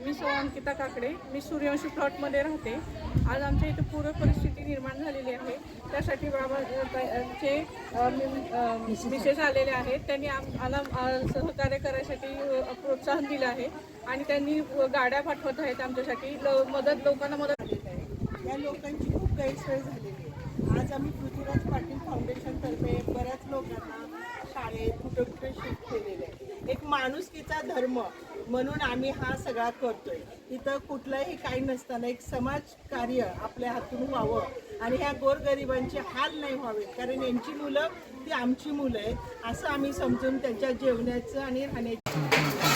मी अंकिता काकडे, मी सूर्यवंशी प्लॉटमध्ये राहते। आज आमच्या इथे पूर परिस्थिती निर्माण झालेली आहे, त्यासाठी बाबाचे विशेष आलेले आहेत। त्यांनी आम्हाला सहकार्य करायसाठी प्रोत्साहन दिलं आहे आणि त्यांनी गाड्या पाठवत आहेत आमच्यासाठी, लोकांना मदत झालेली आहे। या लोकांची खूप गैरसोय झालेली आहे। आज आम्ही पृथ्वीराज पाटील फाउंडेशनतर्फे बऱ्याच लोकांना शाळेत कुठे कुठे शिफ्ट केलेले आहे। एक माणुसकीचा धर्म म्हणून आम्ही हा सगळा करतोय। इथं कुठलंही काही नसताना एक समाज कार्य आपल्या हातून व्हावं आणि ह्या गोरगरिबांचे हाल नाही व्हावे, कारण यांची मुलं ती आमची मुलं आहेत असं आम्ही समजून त्यांच्या जेवणाचं आणि राहण्याचं